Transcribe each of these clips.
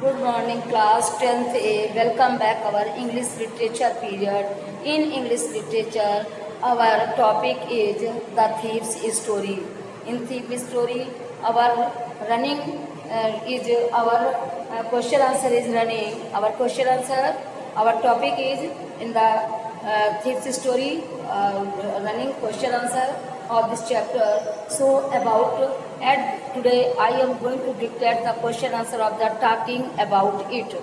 Good morning class 10th A. Welcome back our English literature period. In English literature, our topic is the thief's story. In thief's story, our running is our question answer is running. Our question answer, our topic is in the thief's story, running question answer of this chapter. So about and today I am going to dictate the question answer of the talking about it.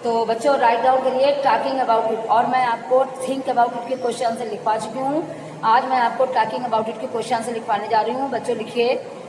तो बच्चों write down करिए talking about it, और मैं आपको think about it के question answer लिखवा चुकी हूँ. आज मैं आपको टॉकिंग अबाउट इट के क्वेश्चन आंसर लिखवाने जा रही हूँ. बच्चों लिखिए,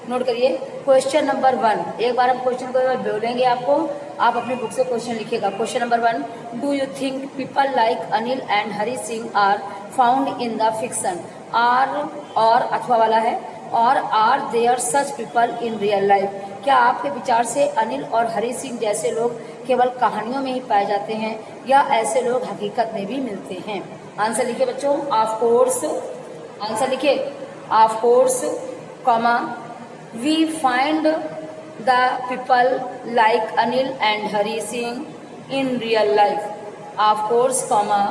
नोट करिए. क्वेश्चन नंबर 1, एक बार हम क्वेश्चन को बोलेंगे आपको, आप अपने बुक से क्वेश्चन लिखिएगा. Question number 1, do you think people like Anil and Hari Singh are found in the fiction? Or और अथवा वाला है, or are there such people in real life? क्या आपके विचार से अनिल और हरी सिंह जैसे लोग केवल कहानियों में ही पाए जाते हैं या ऐसे लोग हकीकत में भी मिलते हैं? आंसर लिखिए बच्चों. ऑफ कोर्स, आंसर लिखिए. Of course, comma, we find the people like Anil and Hari Singh in real life. Of course, comma,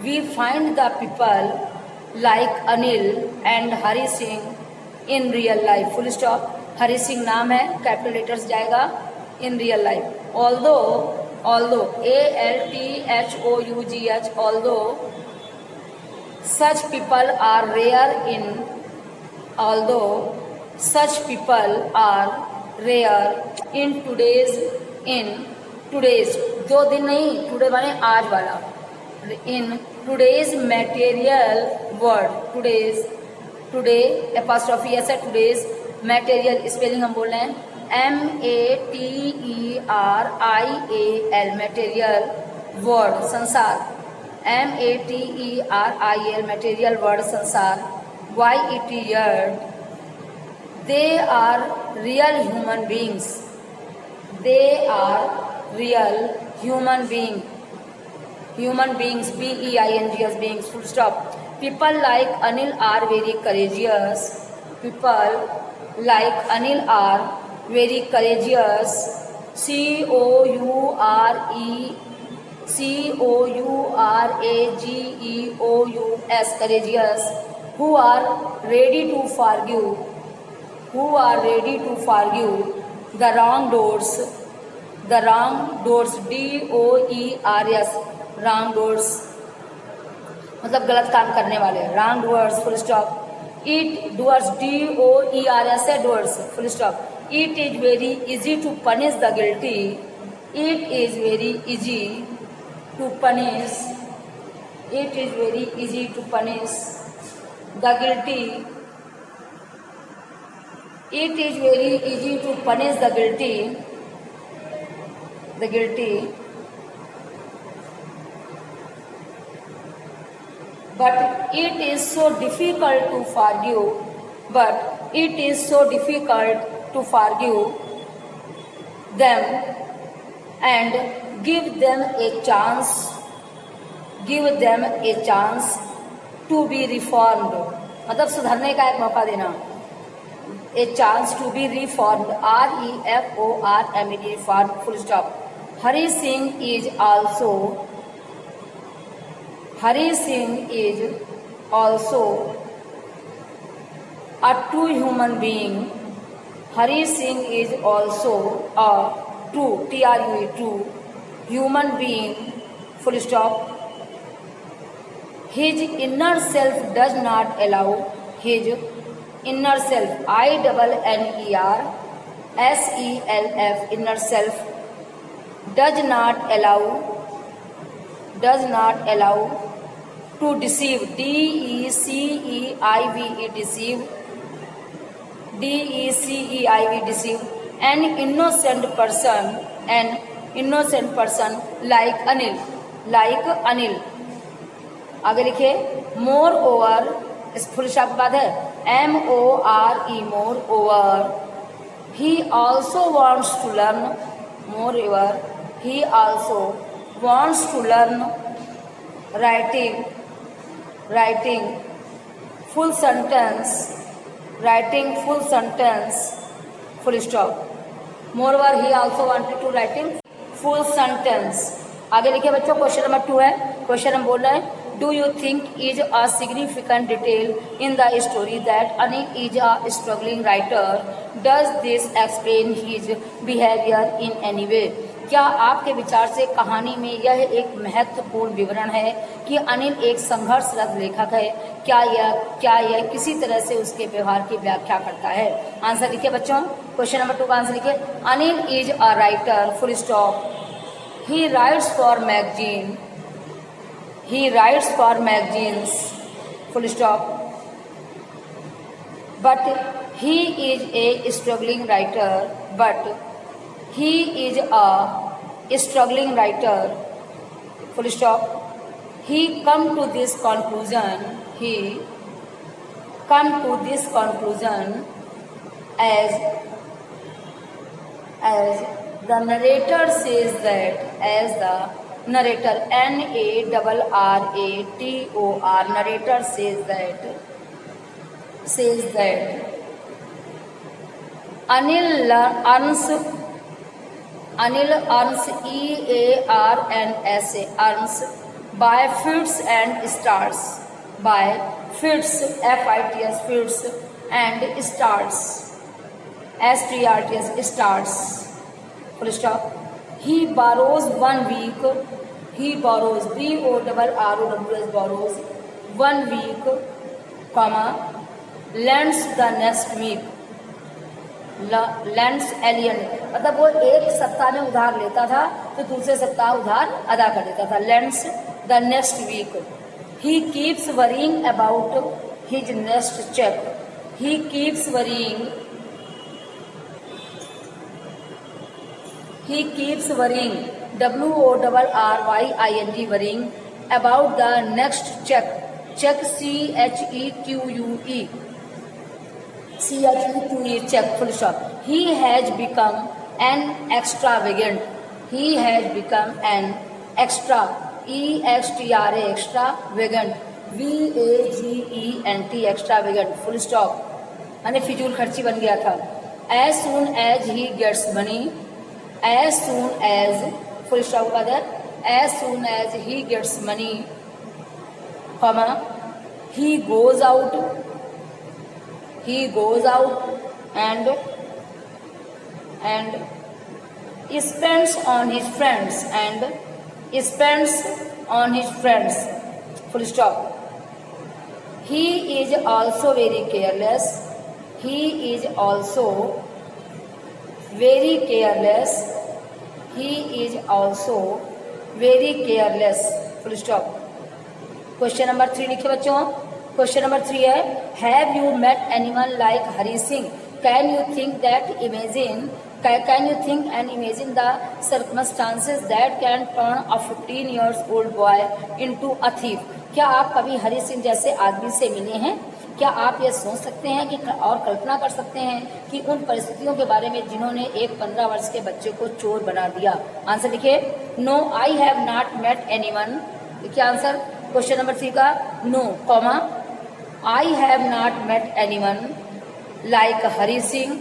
we find the people like Anil and Hari Singh in real life. Full stop. Hari Singh नाम है, कैपिटल लेटर्स जाएगा. In real life. Although, ALTHOUGH, although such people are rare in, although such people are rare in today's, दो दिन नहीं, today माने आज वाला, in today's material world. Today apostrophe ऐसा, टुडेज मटेरियल स्पेलिंग हम बोल रहे हैं MATERIAL, मटेरियल वर्ड संसार. MATERIAL मटेरियल वर्ड संसार. YET they are real human beings, they are real human beings, BEINGS beings. Full stop. People like Anil are very courageous. People like Anil are very courageous. COURAGEOUS, courageous. Who are ready to forgive the wrongdoers, DOERS, wrong doers मतलब गलत काम करने वाले, wrong doers. Full stop. It doers, DOERS है, doers. Full stop. It is very easy to punish the guilty, it is very easy to punish, it is very easy to punish the guilty, it is very easy to punish the guilty, but it is so difficult to forgive them and give them a chance to be reformed, मतलब सुधरने का एक मौका देना. A chance to be reformed, REFORMED, reformed. Full stop. Hari Singh is a true human being. Hari Singh is also a true human being. Full stop. His inner self does not allow, his inner self, INNER SELF, inner self, does not allow to deceive, DECEIV, deceive an innocent person like Anil. आगे लिखिए. More over, इस full stop के बाद है MORE, more over. He also wants to learn, moreover, he also wants to learn writing, full sentence, full stop. Moreover, he also wanted to writing full sentence. आगे लिखिए बच्चों, question number 2 है। Question हम बोल रहे हैं, do you think is a significant detail in the story that Anil is a struggling writer? Does this explain his behaviour in any way? क्या आपके विचार से कहानी में यह एक महत्वपूर्ण विवरण है कि अनिल एक संघर्षरत लेखक है? क्या यह किसी तरह से उसके व्यवहार की व्याख्या करता है? आंसर लिखिए बच्चों, क्वेश्चन नंबर 2 का आंसर लिखिए। Anil is a writer, full stop. He rights for magazine, he rights for magazines, full stop. But he is a struggling writer, but he is a struggling writer, full stop. He come to this conclusion as the narrator says that, as the narrator, narrator, narrator says that Anil earns EARNS, earns by fits and starts, by fits, FITS, fits and starts, STRTS, starts, full stop. He borrows 1 week, he borrows, BORROWS, borrows 1 week, comma, lends the next week, lends alien, मतलब वो एक सप्ताह में उधार लेता था तो दूसरे सप्ताह उधार अदा कर देता था। lends the next week. He keeps worrying about his next check. He keeps worrying WORRYING, worrying about the next check, CHEQUE, check, full stop. He has become an extravagant, extravagant, VAGENT, extravagant, full stop, यानी फिजूल खर्ची बन गया था। as soon as he gets money, as soon as, full stop का बाद, as soon as he gets money, comma, he goes out and spends on his friends, full stop. He is also very careless, full stop. Question number 3 लिखिए बच्चों। Question number 3 है, have you met anyone like Hari Singh? Can you think and imagine the circumstances that can turn a 15 years old boy into a thief? क्या आप कभी हरी सिंह जैसे आदमी से मिले हैं? क्या आप यह सोच सकते हैं कि और कल्पना कर सकते हैं कि उन परिस्थितियों के बारे में जिन्होंने एक 15 वर्ष के बच्चे को चोर बना दिया? आंसर लिखिए, no I have not met anyone. देखिए आंसर क्वेश्चन नंबर 3 का, no, comma, I have not met anyone like Hari Singh,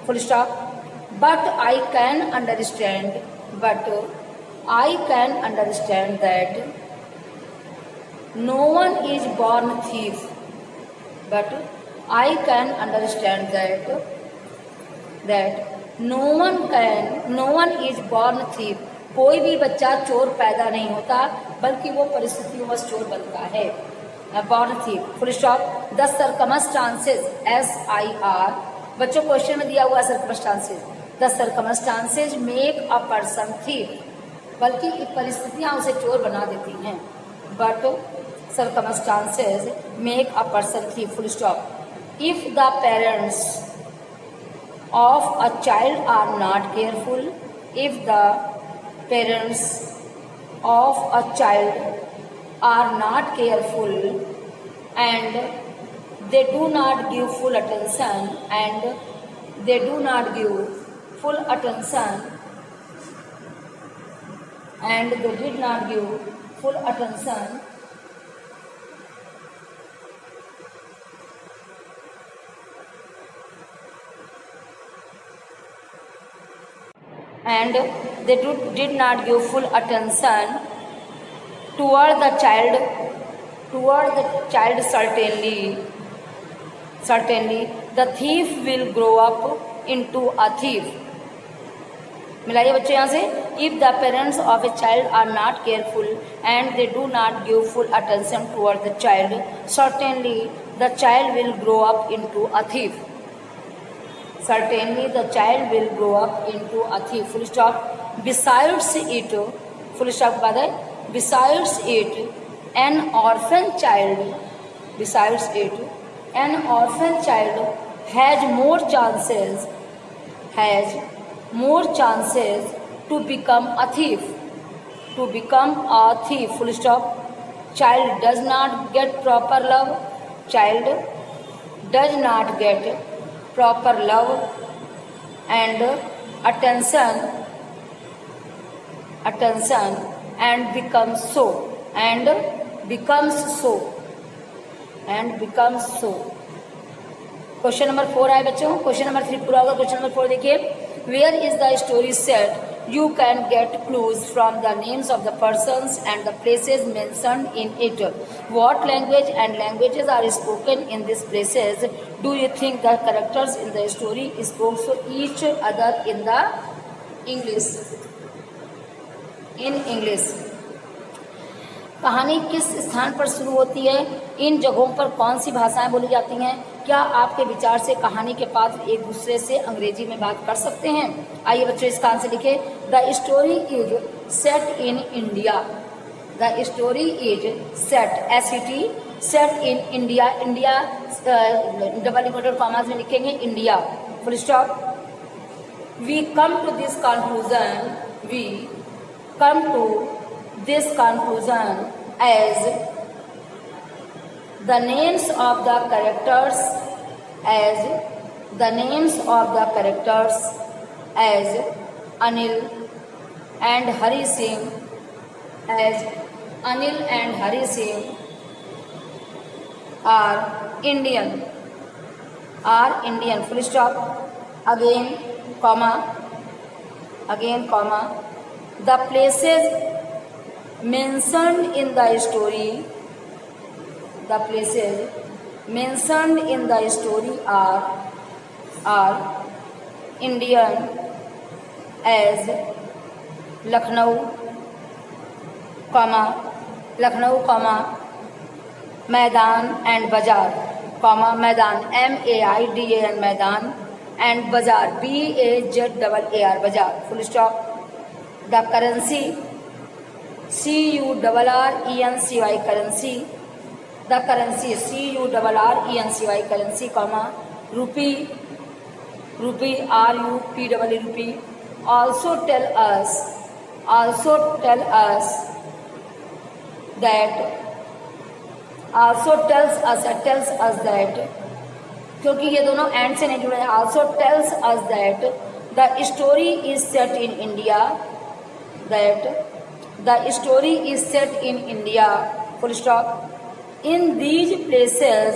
full stop. But I can understand that no one is born thief. But I can understand that no one is born thief. कोई भी बच्चा चोर पैदा नहीं होता, बल्कि वो परिस्थितियों में चोर बनता है। born thief, full stop. The circumstances, SIR, बच्चों क्वेश्चन में दिया हुआ circumstances, the circumstances make a person thief, बल्कि परिस्थितियां उसे चोर बना देती हैं। but circumstances make a person thief, full stop. If the parents of a child are not careful, if the parents of a child are not careful and they do not give full attention, and they did not give full attention toward the child. Certainly the thief will grow up into a thief. मिलाइए बच्चों यहाँ से, if the parents of a child are not careful and they do not give full attention toward the child, certainly the child will grow up into a thief. Certainly the child will grow up into a thief. Full stop. Besides it, full stop बाद है, besides it, an orphan child has more chances to become a thief. Full stop. Child does not get proper love and attention and becomes so. Question number 4 आए बच्चों. Question number 3 पूरा होगा. Question number 4 देखिए. Where is the story set? You can get clues from the names of the persons and the places mentioned in it. What language and languages are spoken in these places? Do you think the characters in the story spoke to each other in the English? कहानी किस स्थान पर शुरू होती है? इन जगहों पर कौन सी भाषाएं बोली जाती हैं? क्या आपके विचार से कहानी के पात्र एक दूसरे से अंग्रेजी में बात कर सकते हैं? आइए बच्चों इसका आंसर लिखे. The story is set in India. The story is set in India. India double inverted commas में लिखेंगे India. Full stop. We come to this conclusion as the names of the characters as Anil and Hari Singh are Indian. Full stop. Again comma. The places mentioned in the story are Indian as Lucknow, Maidan and Bazaar, Maidan MAIDAN Maidan and Bazaar BAZAAR Bazaar. Full stop. The currency CURRENCY currency. The currency CURRENCY currency, rupee RUPEE. Also tells us that क्योंकि ये दोनों and से नहीं जुड़े हैं. Also tells us that the story is set in India. Full stop. In these places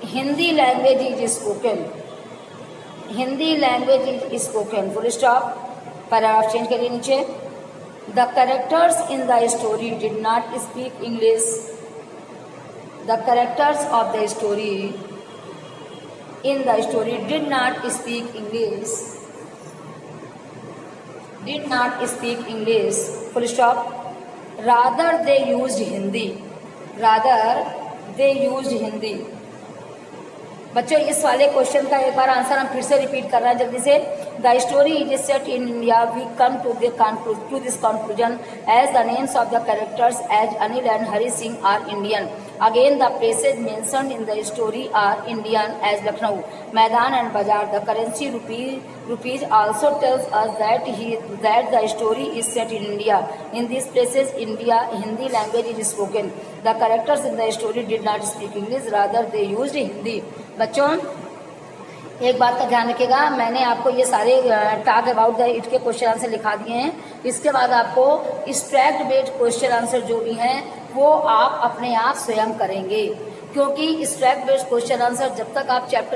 Hindi language is spoken. Full stop. Paragraph change करिए नीचे. The characters in the story did not speak English. The characters of the story in the story did not speak English. Full stop. Rather they used Hindi. बच्चों इस वाले question का एक बार answer हम फिर से रिपीट कर रहे हैं जल्दी से. The story is set in India. We come to this conclusion as the names of the characters as Anil and Hari Singh are Indian. Again the places mentioned in the story are Indian as Lucknow, maidan and bazaar. The currency rupees also tells us that the story is set in India. In these places Hindi language is spoken. The characters in the story did not speak English, rather they used Hindi. बच्चों एक बात का ध्यान रखिएगा, मैंने आपको ये सारे टॉक अबाउट द इट के क्वेश्चन आंसर लिखा दिए हैं. इसके बाद आपको स्ट्रैक्ट बेस्ड क्वेश्चन आंसर जो भी हैं वो आप अपने आप स्वयं करेंगे, क्योंकि स्ट्रैक्ट बेस्ड क्वेश्चन आंसर जब तक आप चैप्टर